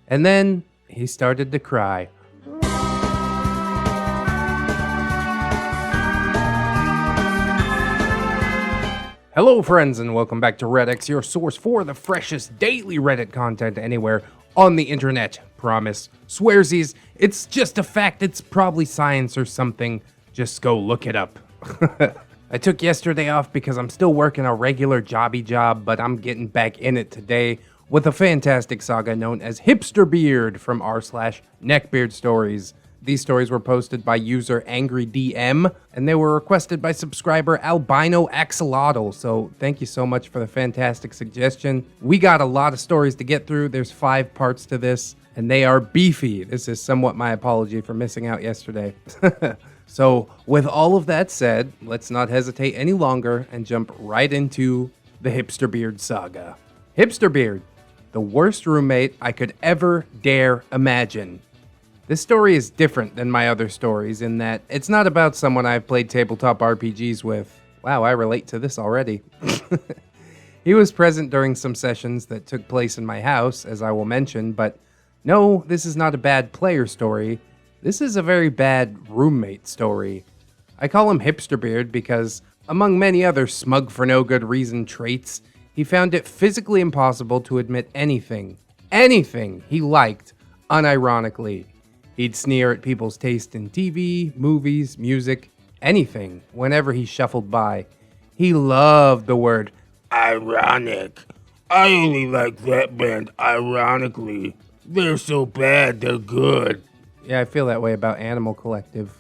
And then he started to cry. Hello friends and welcome back to ReddX, your source for the freshest daily Reddit content anywhere on the internet. Promise. Swearsies, it's just a fact, it's probably science or something. Just go look it up. I took yesterday off because I'm still working a regular jobby job, but I'm getting back in it today with a fantastic saga known as Hipsterbeard from r/NeckbeardStories. These stories were posted by user AngryDM, and they were requested by subscriber Albino Axolotl, so thank you so much for the fantastic suggestion. We got a lot of stories to get through. There's 5 parts to this, and they are beefy. This is somewhat my apology for missing out yesterday. So, with all of that said, let's not hesitate any longer and jump right into the Hipsterbeard saga. Hipsterbeard, the worst roommate I could ever dare imagine. This story is different than my other stories in that it's not about someone I've played tabletop RPGs with. Wow, I relate to this already. He was present during some sessions that took place in my house, as I will mention, but no, this is not a bad player story. This is a very bad roommate story. I call him Hipsterbeard because, among many other smug-for-no-good-reason traits, he found it physically impossible to admit anything he liked, unironically. He'd sneer at people's taste in TV, movies, music, anything, whenever he shuffled by. He loved the word ironic. I only like that band ironically. They're so bad, they're good. Yeah, I feel that way about Animal Collective.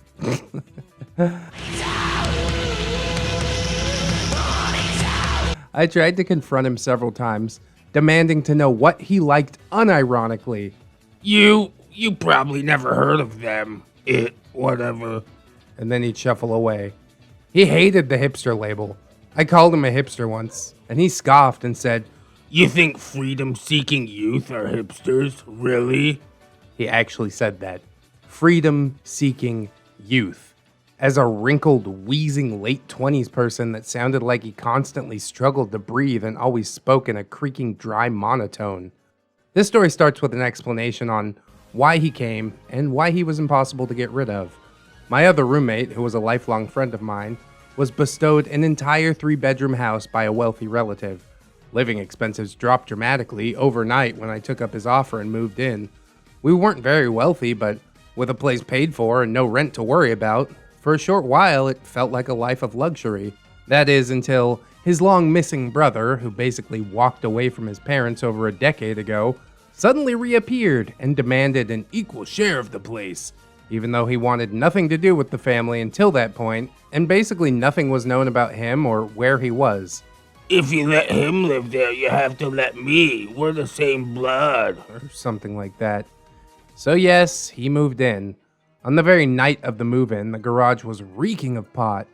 I tried to confront him several times, demanding to know what he liked unironically. You probably never heard of them. Whatever. And then he'd shuffle away. He hated the hipster label. I called him a hipster once, and he scoffed and said, "You think freedom-seeking youth are hipsters? Really?" He actually said that. Freedom-seeking youth. As a wrinkled, wheezing late 20s person that sounded like he constantly struggled to breathe and always spoke in a creaking, dry monotone. This story starts with an explanation on why he came, and why he was impossible to get rid of. My other roommate, who was a lifelong friend of mine, was bestowed an entire 3-bedroom house by a wealthy relative. Living expenses dropped dramatically overnight when I took up his offer and moved in. We weren't very wealthy, but with a place paid for and no rent to worry about, for a short while it felt like a life of luxury. That is, until his long missing brother, who basically walked away from his parents over a decade ago, suddenly reappeared and demanded an equal share of the place, even though he wanted nothing to do with the family until that point, and basically nothing was known about him or where he was. "If you let him live there, you have to let me. We're the same blood." Or something like that. So yes, he moved in. On the very night of the move-in, the garage was reeking of pot.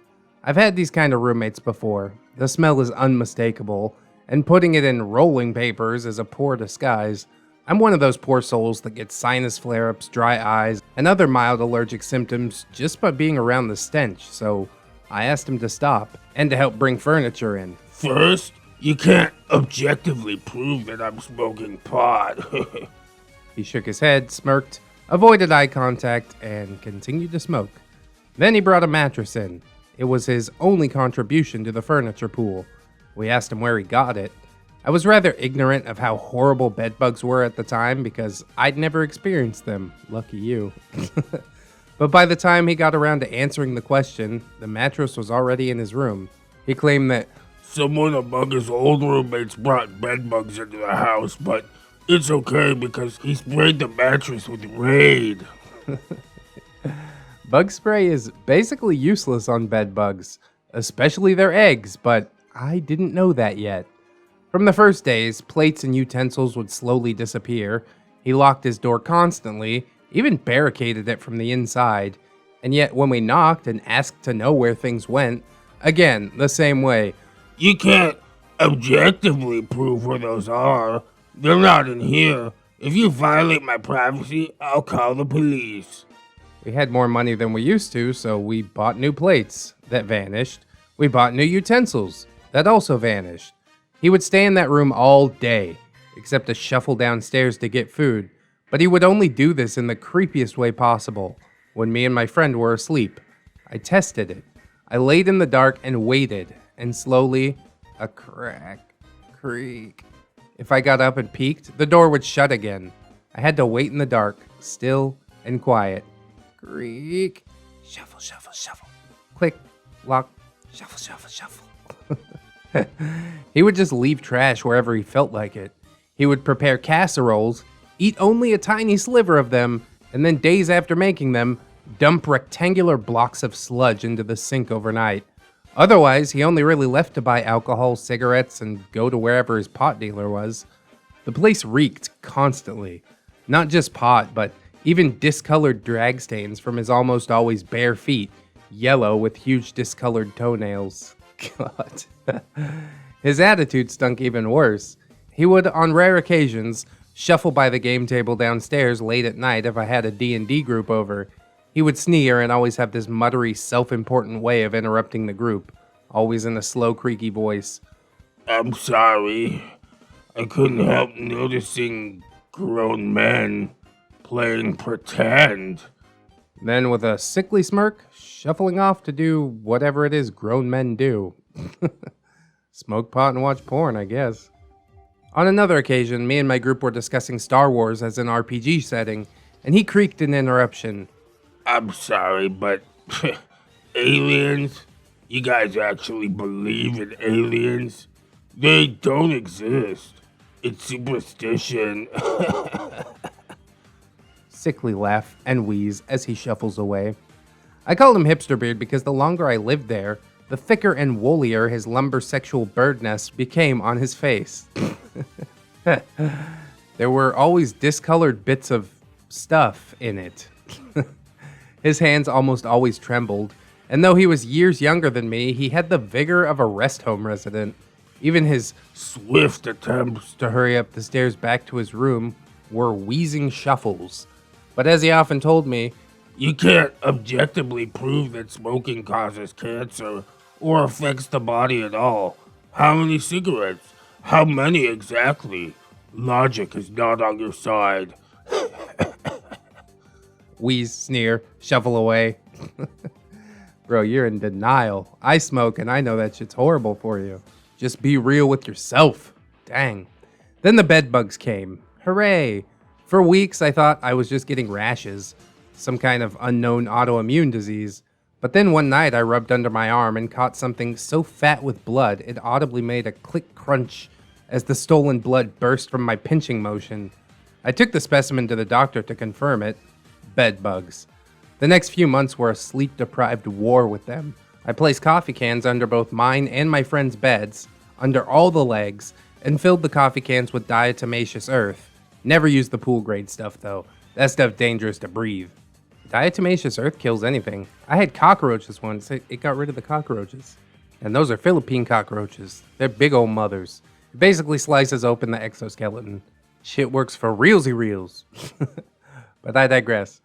I've had these kind of roommates before. The smell is unmistakable, and putting it in rolling papers is a poor disguise. I'm one of those poor souls that gets sinus flare-ups, dry eyes, and other mild allergic symptoms just by being around the stench, so I asked him to stop, and to help bring furniture in. "First, you can't objectively prove that I'm smoking pot." He shook his head, smirked, avoided eye contact, and continued to smoke. Then he brought a mattress in. It was his only contribution to the furniture pool. We asked him where he got it. I was rather ignorant of how horrible bedbugs were at the time because I'd never experienced them. Lucky you. But by the time he got around to answering the question, the mattress was already in his room. He claimed that someone among his old roommates brought bedbugs into the house, but it's okay because he sprayed the mattress with Raid. Bug spray is basically useless on bedbugs, especially their eggs, but I didn't know that yet. From the first days, plates and utensils would slowly disappear. He locked his door constantly, even barricaded it from the inside. And yet, when we knocked and asked to know where things went, again, the same way. "You can't objectively prove where those are. They're not in here. If you violate my privacy, I'll call the police." We had more money than we used to, so we bought new plates. That vanished. We bought new utensils. That also vanished. He would stay in that room all day, except to shuffle downstairs to get food. But he would only do this in the creepiest way possible, when me and my friend were asleep. I tested it. I laid in the dark and waited, and slowly, a crack, creak. If I got up and peeked, the door would shut again. I had to wait in the dark, still and quiet. Creak. Shuffle, shuffle, shuffle. Click, lock, shuffle, shuffle, shuffle. He would just leave trash wherever he felt like it. He would prepare casseroles, eat only a tiny sliver of them, and then days after making them, dump rectangular blocks of sludge into the sink overnight. Otherwise, he only really left to buy alcohol, cigarettes, and go to wherever his pot dealer was. The place reeked constantly. Not just pot, but even discolored drag stains from his almost always bare feet, yellow with huge discolored toenails. God. His attitude stunk even worse. He would, on rare occasions, shuffle by the game table downstairs late at night if I had a D&D group over. He would sneer and always have this muttery, self-important way of interrupting the group, always in a slow, creaky voice. I'm sorry. I couldn't help noticing grown men playing pretend. Then, with a sickly smirk, shuffling off to do whatever it is grown men do. Smoke pot and watch porn, I guess. On another occasion, me and my group were discussing Star Wars as an RPG setting, and he creaked an interruption. I'm sorry, but aliens? You guys actually believe in aliens? They don't exist. It's superstition. Sickly laugh and wheeze as he shuffles away. I called him Hipsterbeard because the longer I lived there, the thicker and woollier his lumber-sexual bird nest became on his face. There were always discolored bits of stuff in it. His hands almost always trembled, and though he was years younger than me, he had the vigor of a rest home resident. Even his swift attempts to hurry up the stairs back to his room were wheezing shuffles. But as he often told me, you can't objectively prove that smoking causes cancer or affects the body at all. How many cigarettes? How many exactly? Logic is not on your side. Wheeze, sneer, shuffle away. Bro, you're in denial. I smoke and I know that shit's horrible for you. Just be real with yourself. Dang. Then the bed bugs came. Hooray. For weeks I thought I was just getting rashes. Some kind of unknown autoimmune disease. But then one night I rubbed under my arm and caught something so fat with blood it audibly made a click crunch as the stolen blood burst from my pinching motion. I took the specimen to the doctor to confirm it. Bed bugs. The next few months were a sleep-deprived war with them. I placed coffee cans under both mine and my friends' beds, under all the legs, and filled the coffee cans with diatomaceous earth. Never used the pool-grade stuff, though. That stuff dangerous to breathe. Diatomaceous earth kills anything. I had cockroaches once. It got rid of the cockroaches. And those are Philippine cockroaches. They're big old mothers. It basically slices open the exoskeleton. Shit works for realsy reals. But I digress.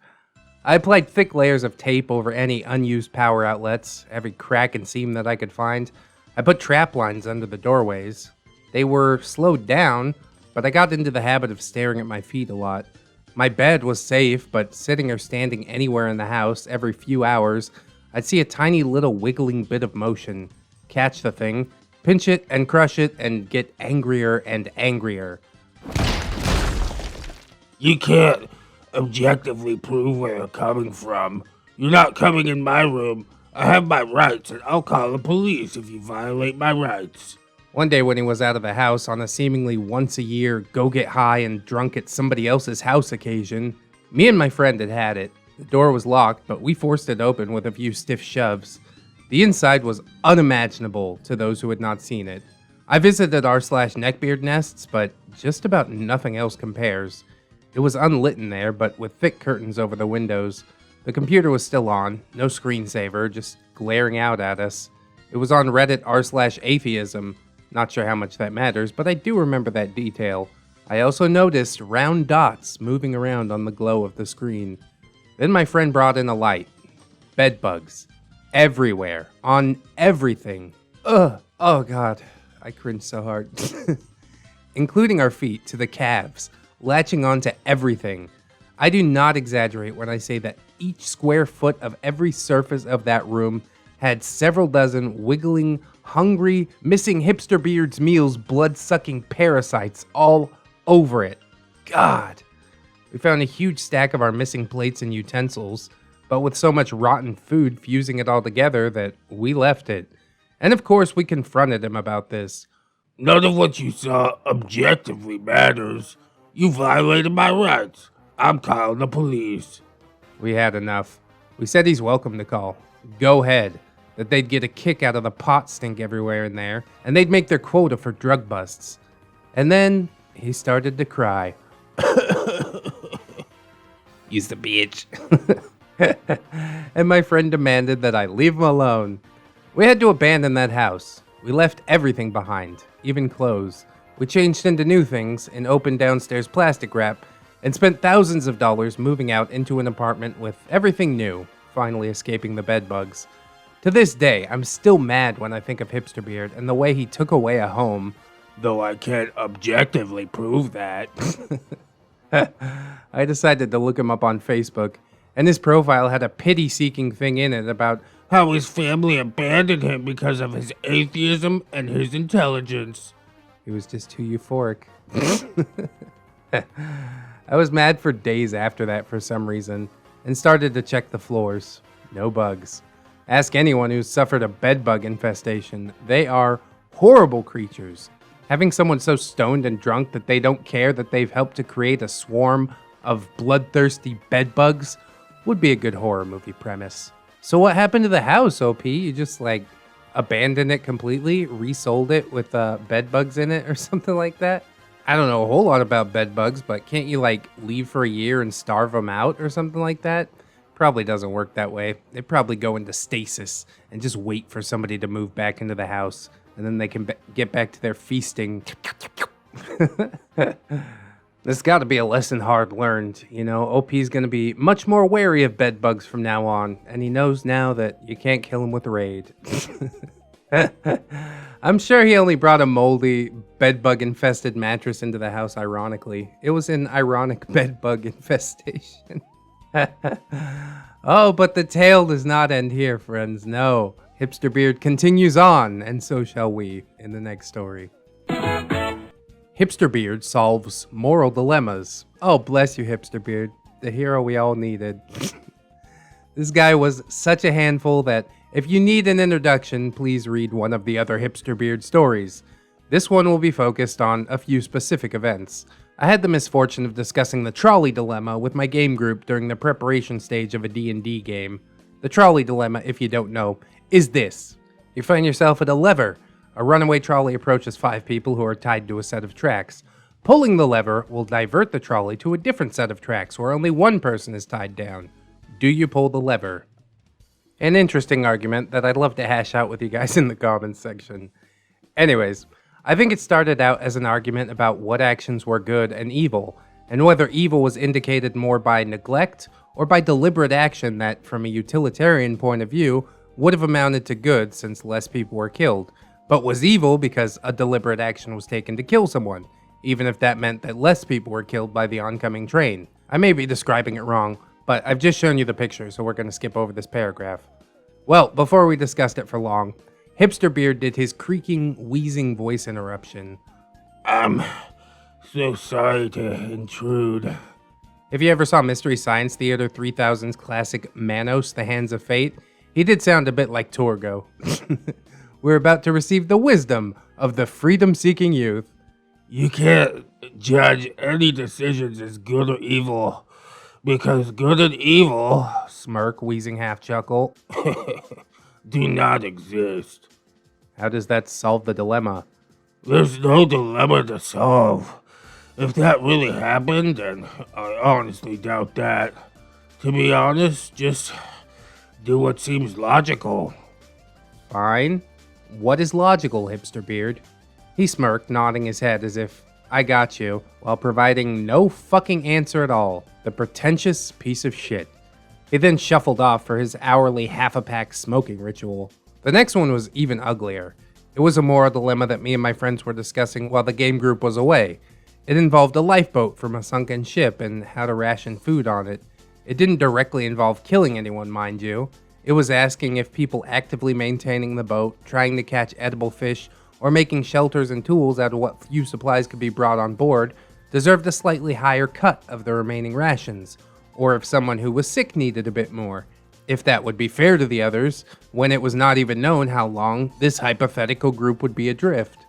I applied thick layers of tape over any unused power outlets, every crack and seam that I could find. I put trap lines under the doorways. They were slowed down, but I got into the habit of staring at my feet a lot. My bed was safe, but sitting or standing anywhere in the house, every few hours, I'd see a tiny little wiggling bit of motion, catch the thing, pinch it and crush it, and get angrier and angrier. You can't objectively prove where you're coming from. You're not coming in my room. I have my rights, and I'll call the police if you violate my rights. One day when he was out of the house on a seemingly once-a-year go-get-high and drunk at somebody else's house occasion, me and my friend had it. The door was locked, but we forced it open with a few stiff shoves. The inside was unimaginable to those who had not seen it. I visited r/neckbeard nests, but just about nothing else compares. It was unlit in there, but with thick curtains over the windows. The computer was still on, no screensaver, just glaring out at us. It was on Reddit r/atheism. Not sure how much that matters, but I do remember that detail. I also noticed round dots moving around on the glow of the screen. Then my friend brought in a light. Bed bugs. Everywhere. On everything. Ugh. Oh god. I cringed so hard. Including our feet to the calves. Latching onto everything. I do not exaggerate when I say that each square foot of every surface of that room had several dozen wiggling, hungry, missing Hipsterbeard's meals, blood-sucking parasites all over it. God. We found a huge stack of our missing plates and utensils, but with so much rotten food fusing it all together that we left it. And of course, we confronted him about this. None of what you saw objectively matters. You violated my rights. I'm calling the police. We had enough. We said he's welcome to call. Go ahead. That they'd get a kick out of the pot stink everywhere in there, and they'd make their quota for drug busts. And then he started to cry. He's the bitch. And my friend demanded that I leave him alone. We had to abandon that house. We left everything behind, even clothes. We changed into new things in open downstairs plastic wrap and spent thousands of dollars moving out into an apartment with everything new, finally escaping the bedbugs. To this day, I'm still mad when I think of Hipsterbeard and the way he took away a home. Though I can't objectively prove that. I decided to look him up on Facebook, and his profile had a pity-seeking thing in it about how his family abandoned him because of his atheism and his intelligence. He was just too euphoric. I was mad for days after that for some reason, and started to check the floors. No bugs. Ask anyone who's suffered a bedbug infestation. They are horrible creatures. Having someone so stoned and drunk that they don't care that they've helped to create a swarm of bloodthirsty bedbugs would be a good horror movie premise. So what happened to the house, OP? You just, abandoned it completely? Resold it with bedbugs in it or something like that? I don't know a whole lot about bedbugs, but can't you, leave for a year and starve them out or something like that? Probably doesn't work that way. They probably go into stasis and just wait for somebody to move back into the house, and then they can get back to their feasting. There's got to be a lesson hard learned. OP's going to be much more wary of bedbugs from now on, and he knows now that you can't kill him with raid. I'm sure he only brought a moldy, bedbug-infested mattress into the house ironically. It was an ironic bedbug infestation. Oh, but the tale does not end here, friends. No. Hipsterbeard continues on, and so shall we in the next story. Hipsterbeard solves moral dilemmas. Oh, bless you, Hipsterbeard. The hero we all needed. This guy was such a handful that if you need an introduction, please read one of the other Hipsterbeard stories. This one will be focused on a few specific events. I had the misfortune of discussing the trolley dilemma with my game group during the preparation stage of a D&D game. The trolley dilemma, if you don't know, is this. You find yourself at a lever. A runaway trolley approaches 5 people who are tied to a set of tracks. Pulling the lever will divert the trolley to a different set of tracks where only one person is tied down. Do you pull the lever? An interesting argument that I'd love to hash out with you guys in the comments section. Anyways, I think it started out as an argument about what actions were good and evil, and whether evil was indicated more by neglect or by deliberate action that, from a utilitarian point of view, would have amounted to good since less people were killed, but was evil because a deliberate action was taken to kill someone, even if that meant that less people were killed by the oncoming train. I may be describing it wrong, but I've just shown you the picture, so we're going to skip over this paragraph. Well, before we discussed it for long, Hipsterbeard did his creaking, wheezing voice interruption. I'm so sorry to intrude. If you ever saw Mystery Science Theater 3000's classic Manos, The Hands of Fate, he did sound a bit like Torgo. We're about to receive the wisdom of the freedom-seeking youth. You can't judge any decisions as good or evil, because good and evil, smirk, wheezing half-chuckle, do not exist. How does that solve the dilemma? There's no dilemma to solve. If that really happened, and I honestly doubt that, to be honest, just do what seems logical. Fine. What is logical, Hipsterbeard? He smirked, nodding his head as if, I got you, while providing no fucking answer at all. The pretentious piece of shit. He then shuffled off for his hourly half-a-pack smoking ritual. The next one was even uglier. It was a moral dilemma that me and my friends were discussing while the game group was away. It involved a lifeboat from a sunken ship and how to ration food on it. It didn't directly involve killing anyone, mind you. It was asking if people actively maintaining the boat, trying to catch edible fish, or making shelters and tools out of what few supplies could be brought on board deserved a slightly higher cut of the remaining rations, or if someone who was sick needed a bit more. If that would be fair to the others, when it was not even known how long this hypothetical group would be adrift.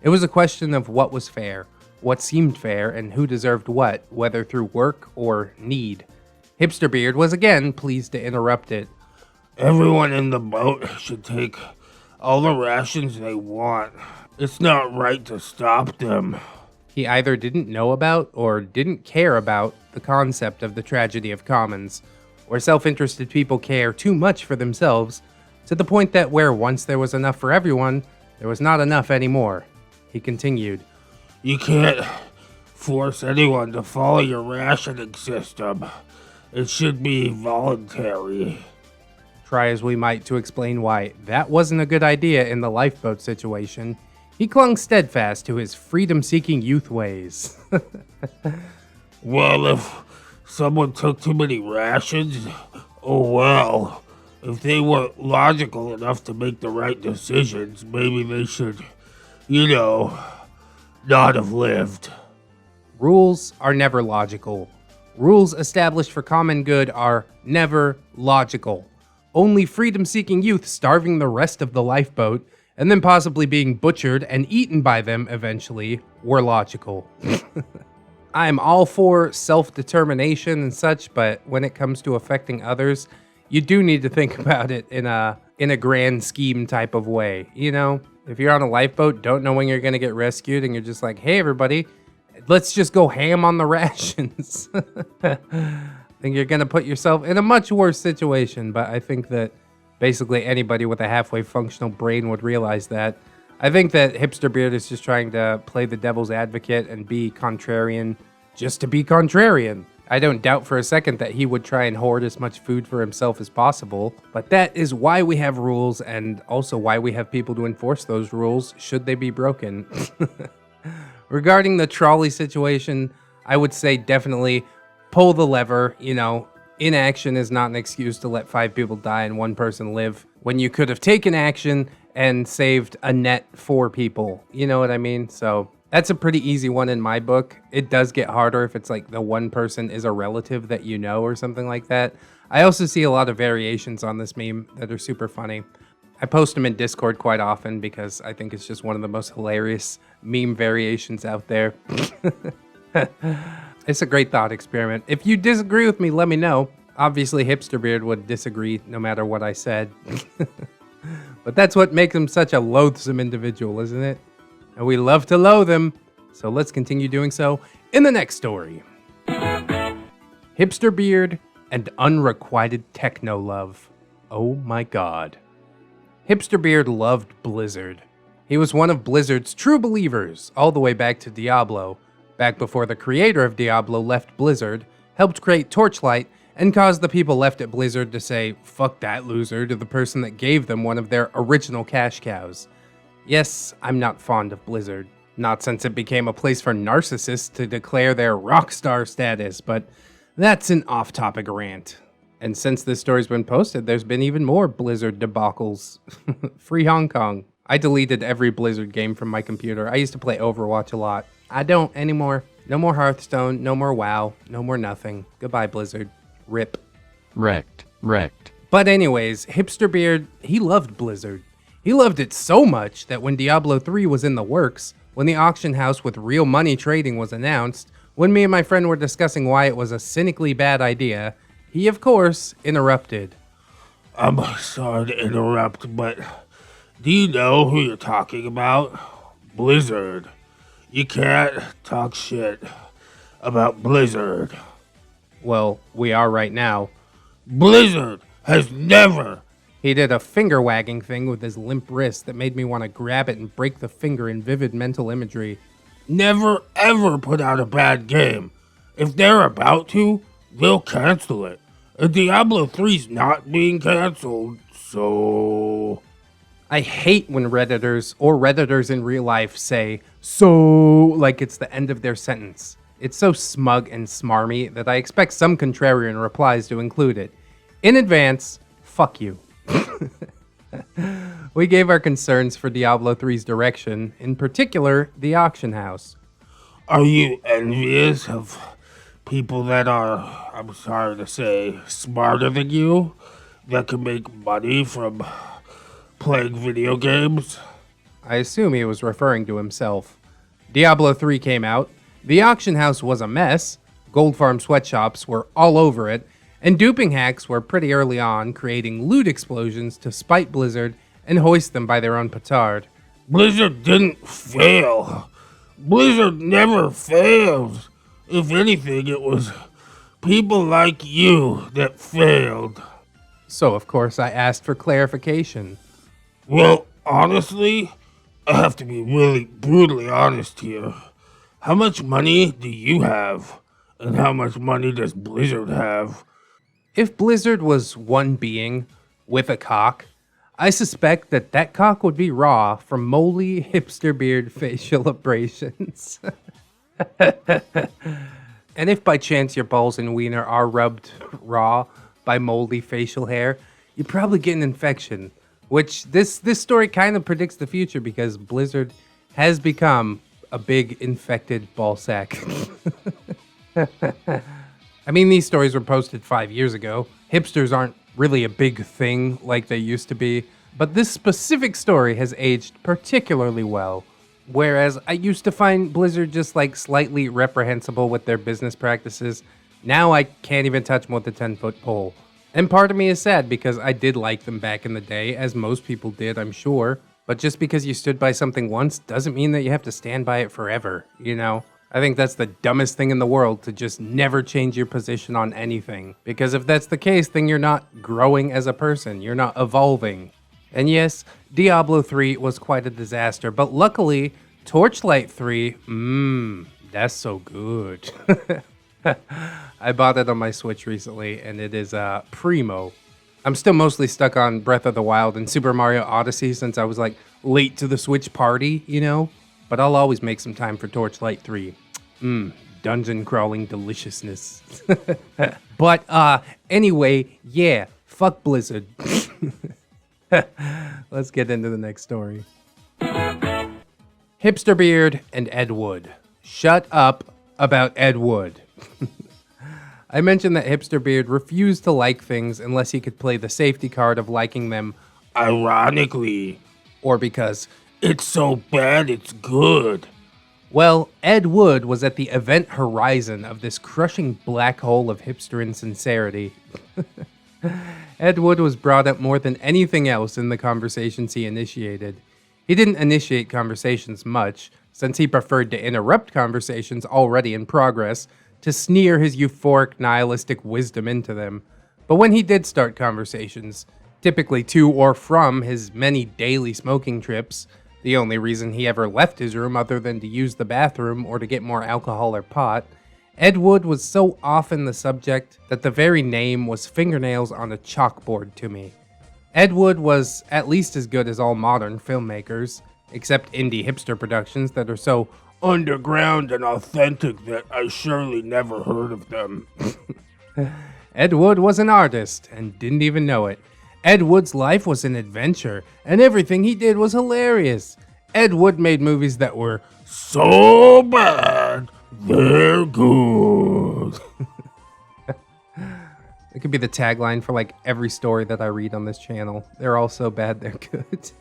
It was a question of what was fair, what seemed fair, and who deserved what, whether through work or need. Hipsterbeard was again pleased to interrupt it. Everyone in the boat should take all the rations they want. It's not right to stop them. He either didn't know about or didn't care about the concept of the tragedy of commons, where self-interested people care too much for themselves, to the point that where once there was enough for everyone, there was not enough anymore. He continued, You can't force anyone to follow your rationing system. It should be voluntary. Try as we might to explain why that wasn't a good idea in the lifeboat situation, he clung steadfast to his freedom-seeking youth ways. Well, if someone took too many rations, oh well. If they weren't logical enough to make the right decisions, maybe they should, not have lived. Rules are never logical. Rules established for common good are never logical. Only freedom-seeking youth starving the rest of the lifeboat, and then possibly being butchered and eaten by them eventually, were logical. I am all for self-determination and such, but when it comes to affecting others, you do need to think about it in a grand scheme type of way. If you're on a lifeboat, don't know when you're going to get rescued, and you're just like, hey, everybody, let's just go ham on the rations. I think you're going to put yourself in a much worse situation, but I think that basically anybody with a halfway functional brain would realize that. I think that Hipsterbeard is just trying to play the devil's advocate and be contrarian just to be contrarian. I don't doubt for a second that he would try and hoard as much food for himself as possible, but that is why we have rules and also why we have people to enforce those rules should they be broken. Regarding the trolley situation, I would say definitely pull the lever. Inaction is not an excuse to let 5 people die and 1 person live when you could have taken action and saved a net 4 people. You know what I mean? So that's a pretty easy one in my book. It does get harder if it's like the one person is a relative that you know or something like that. I also see a lot of variations on this meme that are super funny. I post them in Discord quite often because I think it's just one of the most hilarious meme variations out there. It's a great thought experiment. If you disagree with me, let me know. Obviously, Hipsterbeard would disagree no matter what I said. But that's what makes him such a loathsome individual, isn't it? And we love to loathe him. So let's continue doing so in the next story. Hipsterbeard and unrequited techno love. Oh my god. Hipsterbeard loved Blizzard. He was one of Blizzard's true believers all the way back to Diablo, back before the creator of Diablo left Blizzard, helped create Torchlight, and caused the people left at Blizzard to say, fuck that loser, to the person that gave them one of their original cash cows. Yes, I'm not fond of Blizzard. Not since it became a place for narcissists to declare their rockstar status, but that's an off-topic rant. And since this story's been posted, there's been even more Blizzard debacles. Free Hong Kong. I deleted every Blizzard game from my computer. I used to play Overwatch a lot. I don't anymore. No more Hearthstone, no more WoW, no more nothing. Goodbye, Blizzard. RIP. Wrecked. But anyways, Hipsterbeard, he loved Blizzard. He loved it so much that when Diablo 3 was in the works, when the auction house with real money trading was announced, when me and my friend were discussing why it was a cynically bad idea, he, of course, interrupted. I'm sorry to interrupt, but do you know who you're talking about? Blizzard. You can't talk shit about Blizzard. Well, we are right now. Blizzard has never... He did a finger-wagging thing with his limp wrist that made me want to grab it and break the finger in vivid mental imagery. Never ever put out a bad game. If they're about to, they'll cancel it. And Diablo 3's not being canceled, so... I hate when Redditors in real life say, so, like it's the end of their sentence. It's so smug and smarmy that I expect some contrarian replies to include it. In advance, fuck you. We gave our concerns for Diablo 3's direction, in particular, the auction house. Are you envious of people that are, I'm sorry to say, smarter than you, that can make money from playing video games? I assume he was referring to himself. Diablo 3 came out, the auction house was a mess, gold farm sweatshops were all over it, and duping hacks were pretty early on, creating loot explosions to spite Blizzard and hoist them by their own petard. Blizzard didn't fail. Blizzard never fails. If anything, it was people like you that failed. So, of course, I asked for clarification. Well, honestly, I have to be really brutally honest here. How much money do you have? And how much money does Blizzard have? If Blizzard was one being with a cock, I suspect that cock would be raw from moldy Hipsterbeard facial abrasions. And if by chance your balls and wiener are rubbed raw by moldy facial hair, you probably get an infection, which this story kind of predicts the future because Blizzard has become a big infected ball sack. I mean, these stories were posted 5 years ago. Hipsters aren't really a big thing like they used to be, but this specific story has aged particularly well. Whereas I used to find Blizzard just like slightly reprehensible with their business practices, now I can't even touch them with a 10-foot pole. And part of me is sad because I did like them back in the day, as most people did, I'm sure. But just because you stood by something once doesn't mean that you have to stand by it forever, you know? I think that's the dumbest thing in the world, to just never change your position on anything. Because if that's the case, then you're not growing as a person, you're not evolving. And yes, Diablo 3 was quite a disaster, but luckily, Torchlight 3, that's so good. I bought it on my Switch recently, and it is primo. I'm still mostly stuck on Breath of the Wild and Super Mario Odyssey since I was like late to the Switch party, you know? But I'll always make some time for Torchlight 3. Dungeon crawling deliciousness. But anyway, yeah, fuck Blizzard. Let's get into the next story. Hipsterbeard and Ed Wood. Shut up about Ed Wood. I mentioned that Hipsterbeard refused to like things unless he could play the safety card of liking them ironically, or because it's so bad it's good. Well, Ed Wood was at the event horizon of this crushing black hole of hipster insincerity. Ed Wood was brought up more than anything else in the conversations he initiated. He didn't initiate conversations much, since he preferred to interrupt conversations already in progress to sneer his euphoric nihilistic wisdom into them. But when he did start conversations, typically to or from his many daily smoking trips, the only reason he ever left his room other than to use the bathroom or to get more alcohol or pot, Ed Wood was so often the subject that the very name was fingernails on a chalkboard to me. Ed Wood was at least as good as all modern filmmakers, except indie hipster productions that are so underground and authentic that I surely never heard of them. Ed Wood was an artist and didn't even know it. Ed Wood's life was an adventure, and everything he did was hilarious. Ed Wood made movies that were so bad, they're good. It could be the tagline for like every story that I read on this channel. They're all so bad, they're good.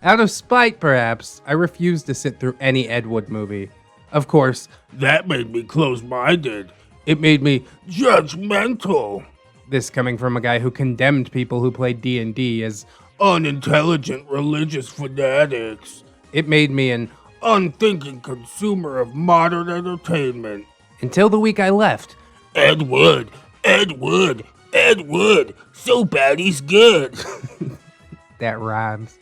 Out of spite, perhaps, I refused to sit through any Ed Wood movie. Of course, that made me close-minded. It made me judgmental. This coming from a guy who condemned people who played D&D as unintelligent religious fanatics. It made me an unthinking consumer of modern entertainment. Until the week I left. Ed Wood, Ed Wood, Ed Wood, so bad he's good. That rhymes.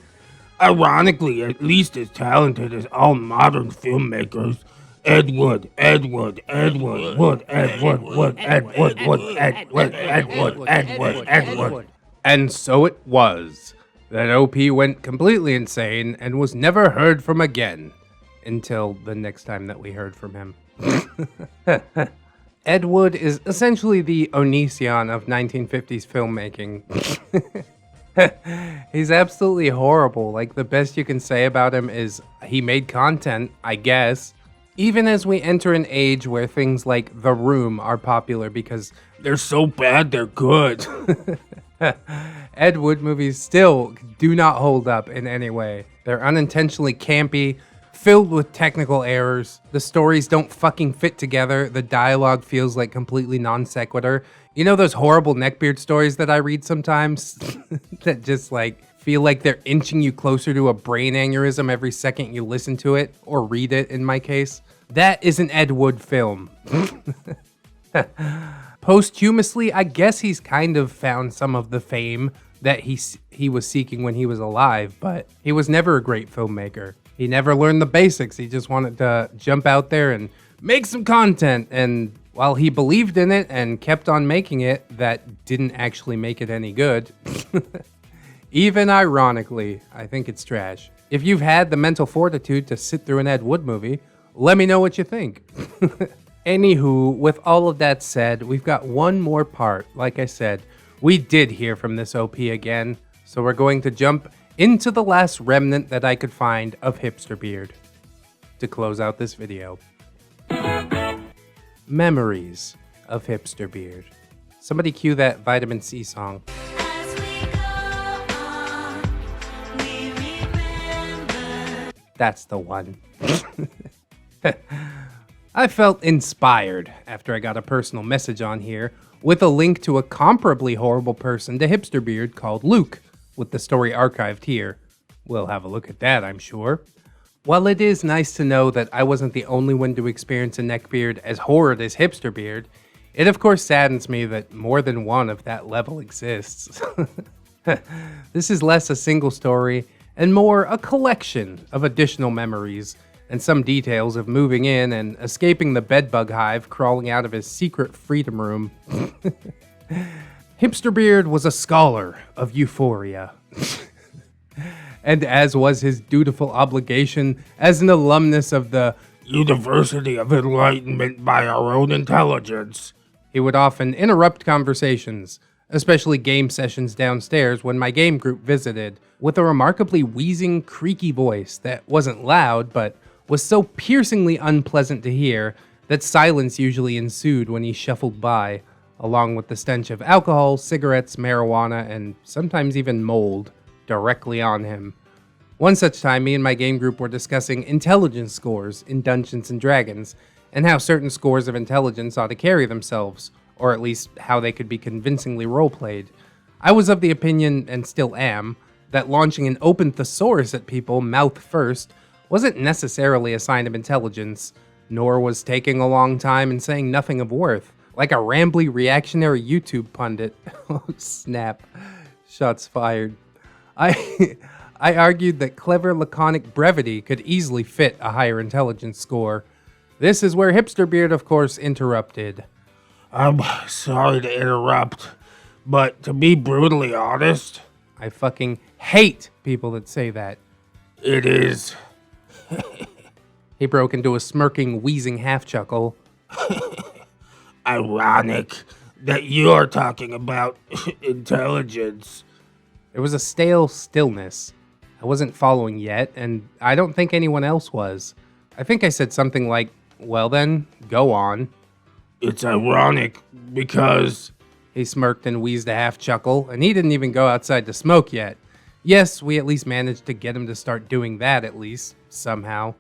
Ironically, at least as talented as all modern filmmakers, Ed Wood, Ed Wood, Ed Wood, Wood, Ed Wood, Wood, Ed Wood, Wood, Ed Wood, Ed Wood, Ed Wood, Ed Wood. And so it was. That OP went completely insane and was never heard from again. Until the next time that we heard from him. Ed Wood is essentially the Onision of 1950s filmmaking. He's absolutely horrible. Like, the best you can say about him is he made content, I guess. Even as we enter an age where things like The Room are popular because They're so bad, they're good. Ed Wood movies still do not hold up in any way. They're unintentionally campy, filled with technical errors. The stories don't fucking fit together. The dialogue feels like completely non sequitur. You know those horrible Neckbeard stories that I read sometimes? That just like feel like they're inching you closer to a brain aneurysm every second you listen to it, or read it in my case? That is an Ed Wood film. Posthumously, I guess he's kind of found some of the fame that he was seeking when he was alive, but he was never a great filmmaker. He never learned the basics. He just wanted to jump out there and make some content. And while he believed in it and kept on making it, that didn't actually make it any good. Even ironically, I think it's trash. If you've had the mental fortitude to sit through an Ed Wood movie, let me know what you think. Anywho, with all of that said, we've got one more part. Like I said, we did hear from this OP again, so we're going to jump into the last remnant that I could find of Hipsterbeard to close out this video. Memories of Hipsterbeard. Somebody cue that Vitamin C song. That's the one. I felt inspired after I got a personal message on here with a link to a comparably horrible person to Hipsterbeard called Luke, with the story archived here. We'll have a look at that, I'm sure. While it is nice to know that I wasn't the only one to experience a neckbeard as horrid as Hipsterbeard, it of course saddens me that more than one of that level exists. This is less a single story and more a collection of additional memories and some details of moving in and escaping the bedbug hive crawling out of his secret freedom room. Hipsterbeard was a scholar of euphoria. And as was his dutiful obligation as an alumnus of the University of Enlightenment by Our Own Intelligence, he would often interrupt conversations, especially game sessions downstairs when my game group visited, with a remarkably wheezing, creaky voice that wasn't loud, but was so piercingly unpleasant to hear that silence usually ensued when he shuffled by, along with the stench of alcohol, cigarettes, marijuana, and sometimes even mold directly on him. One such time, me and my game group were discussing intelligence scores in Dungeons & Dragons, and how certain scores of intelligence ought to carry themselves, or at least how they could be convincingly roleplayed. I was of the opinion, and still am, that launching an open thesaurus at people mouth first wasn't necessarily a sign of intelligence, nor was taking a long time and saying nothing of worth, like a rambly reactionary YouTube pundit. Oh snap. Shots fired. I argued that clever laconic brevity could easily fit a higher intelligence score. This is where Hipsterbeard, of course, interrupted. I'm sorry to interrupt, but to be brutally honest, I fucking hate people that say that. it is He broke into a smirking, wheezing half-chuckle. ironic that you're talking about intelligence. There was a stale stillness. I wasn't following yet, and I don't think anyone else was. I think I said something like, well then, go on. It's ironic because He smirked and wheezed a half-chuckle, and he didn't even go outside to smoke yet. Yes, we at least managed to get him to start doing that at least, somehow.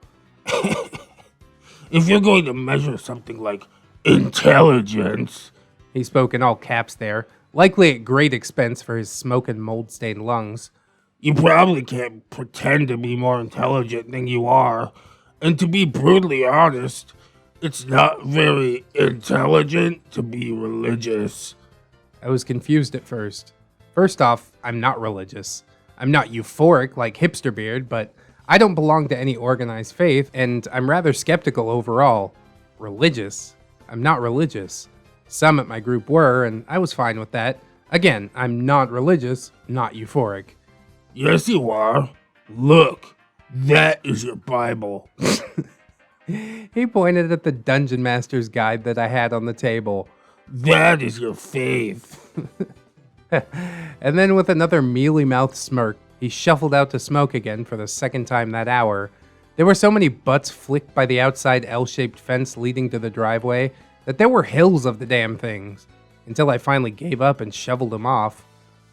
if you're going to measure something like intelligence, He spoke in all caps there, likely at great expense for his smoke and mold-stained lungs. you probably can't pretend to be more intelligent than you are. And to be brutally honest, it's not very intelligent to be religious. I was confused at first. First off, I'm not religious. I'm not euphoric like Hipsterbeard, but I don't belong to any organized faith, and I'm rather skeptical overall. Religious? I'm not religious. Some at my group were, and I was fine with that. Again, I'm not religious, not euphoric. Yes, you are. Look, that is your Bible. He pointed at the Dungeon Master's guide that I had on the table. That is your faith. And then with another mealy-mouthed smirk, he shuffled out to smoke again for the second time that hour. There were so many butts flicked by the outside L-shaped fence leading to the driveway that there were hills of the damn things, until I finally gave up and shoveled them off.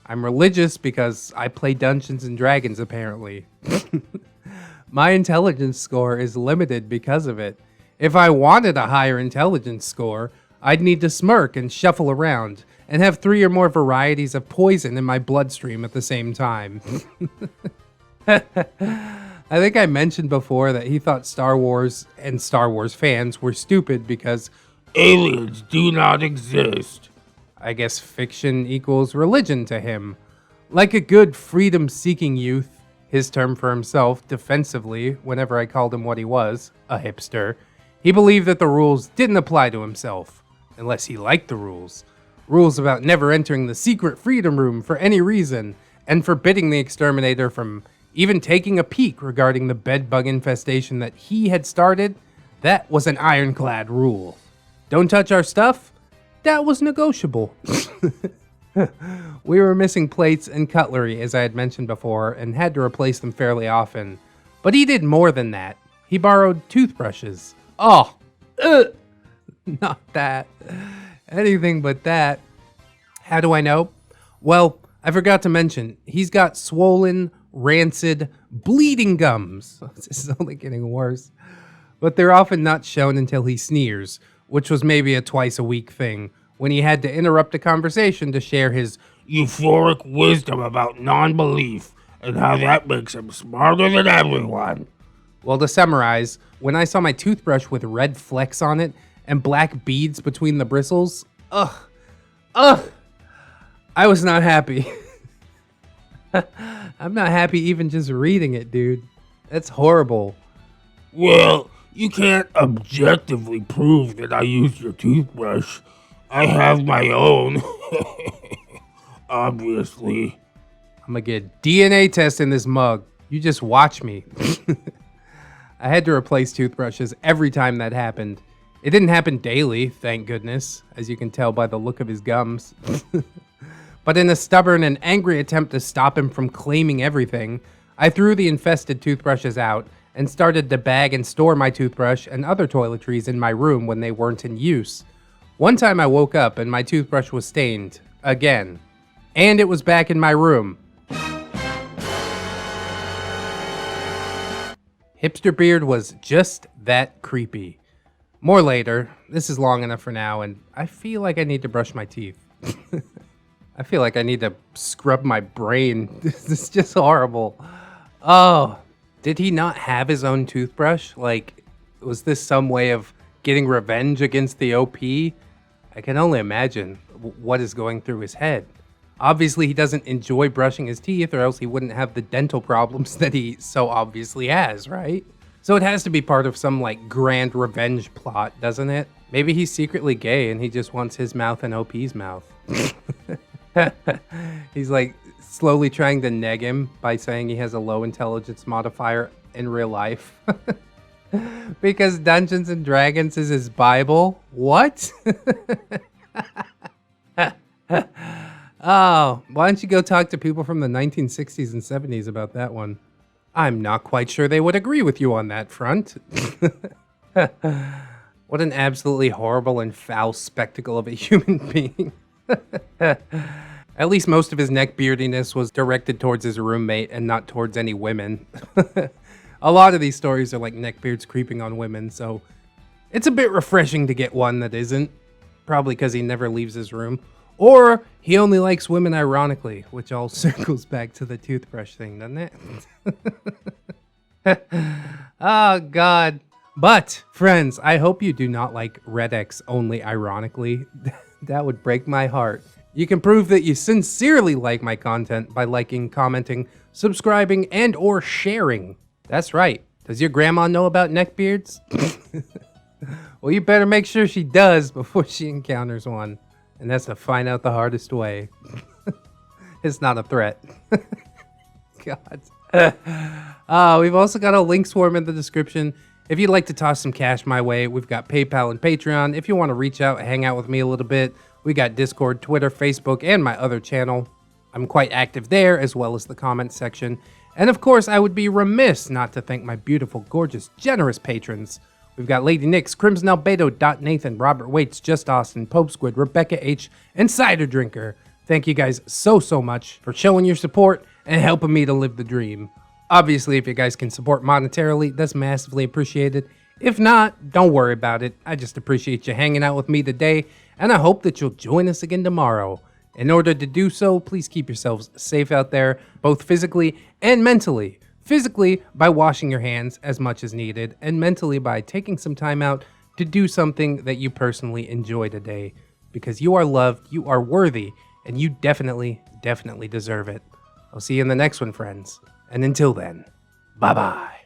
I'm religious because I play Dungeons and Dragons, apparently. My intelligence score is limited because of it. If I wanted a higher intelligence score, I'd need to smirk and shuffle around, and have 3 or more varieties of poison in my bloodstream at the same time. I think I mentioned before that he thought Star Wars and Star Wars fans were stupid because aliens do not exist. I guess fiction equals religion to him. Like a good freedom-seeking youth, his term for himself, defensively, whenever I called him what he was, a hipster, he believed that the rules didn't apply to himself, unless he liked the rules. Rules about never entering the secret freedom room for any reason, and forbidding the exterminator from even taking a peek regarding the bedbug infestation that he had started. That was an ironclad rule. Don't touch our stuff? That was negotiable. We were missing plates and cutlery, as I had mentioned before, and had to replace them fairly often. But he did more than that. He borrowed toothbrushes. Oh, not that. Anything but that. How do I know? Well, I forgot to mention, he's got swollen, rancid, bleeding gums. This is only getting worse. But they're often not shown until he sneers, which was maybe a twice-a-week thing, when he had to interrupt a conversation to share his euphoric wisdom about non-belief and how that makes him smarter than everyone. Well, to summarize, when I saw my toothbrush with red flecks on it and black beads between the bristles, I was not happy. I'm not happy even just reading it, dude. That's horrible. Well, you can't objectively prove that I used your toothbrush. I have my own. Obviously. I'm gonna get a DNA test in this mug. You just watch me. I had to replace toothbrushes every time that happened. It didn't happen daily, thank goodness, as you can tell by the look of his gums. But in a stubborn and angry attempt to stop him from claiming everything, I threw the infested toothbrushes out and started to bag and store my toothbrush and other toiletries in my room when they weren't in use. One time I woke up and my toothbrush was stained, again. And it was back in my room. Hipsterbeard was just that creepy. More later. This is long enough for now, and I feel like I need to brush my teeth. I feel like I need to scrub my brain. This is just horrible. Oh, did he not have his own toothbrush? Like, was this some way of getting revenge against the OP? I can only imagine what is going through his head. Obviously, he doesn't enjoy brushing his teeth, or else he wouldn't have the dental problems that he so obviously has, right? So it has to be part of some, like, grand revenge plot, doesn't it? Maybe he's secretly gay and he just wants his mouth in OP's mouth. He's, like, slowly trying to neg him by saying he has a low intelligence modifier in real life. Because Dungeons and Dragons is his Bible? What? Oh, why don't you go talk to people from the 1960s and 70s about that one? I'm not quite sure they would agree with you on that front. What an absolutely horrible and foul spectacle of a human being. At least most of his neckbeardiness was directed towards his roommate and not towards any women. A lot of these stories are like neckbeards creeping on women, so it's a bit refreshing to get one that isn't. Probably because he never leaves his room. Or he only likes women ironically, which all circles back to the toothbrush thing, doesn't it? Oh, God. But, friends, I hope you do not like ReddX only ironically. That would break my heart. You can prove that you sincerely like my content by liking, commenting, subscribing, and or sharing. That's right. Does your grandma know about neckbeards? Well, you better make sure she does before she encounters one. And that's to find out the hardest way. It's not a threat. God. We've also got a links form in the description. If you'd like to toss some cash my way, we've got PayPal and Patreon. If you want to reach out and hang out with me a little bit, we got Discord, Twitter, Facebook, and my other channel. I'm quite active there, as well as the comments section. And of course, I would be remiss not to thank my beautiful, gorgeous, generous patrons. We've got Lady Nix, Crimson Albedo, Dot Nathan, Robert Waits, Just Austin, Pope Squid, Rebecca H, and Cider Drinker. Thank you guys so much for showing your support and helping me to live the dream. Obviously, if you guys can support monetarily, that's massively appreciated. If not, don't worry about it. I just appreciate you hanging out with me today, and I hope that you'll join us again tomorrow. In order to do so, please keep yourselves safe out there, both physically and mentally. Physically, by washing your hands as much as needed, and mentally by taking some time out to do something that you personally enjoy today. Because you are loved, you are worthy, and you definitely deserve it. I'll see you in the next one, friends. And until then, bye-bye.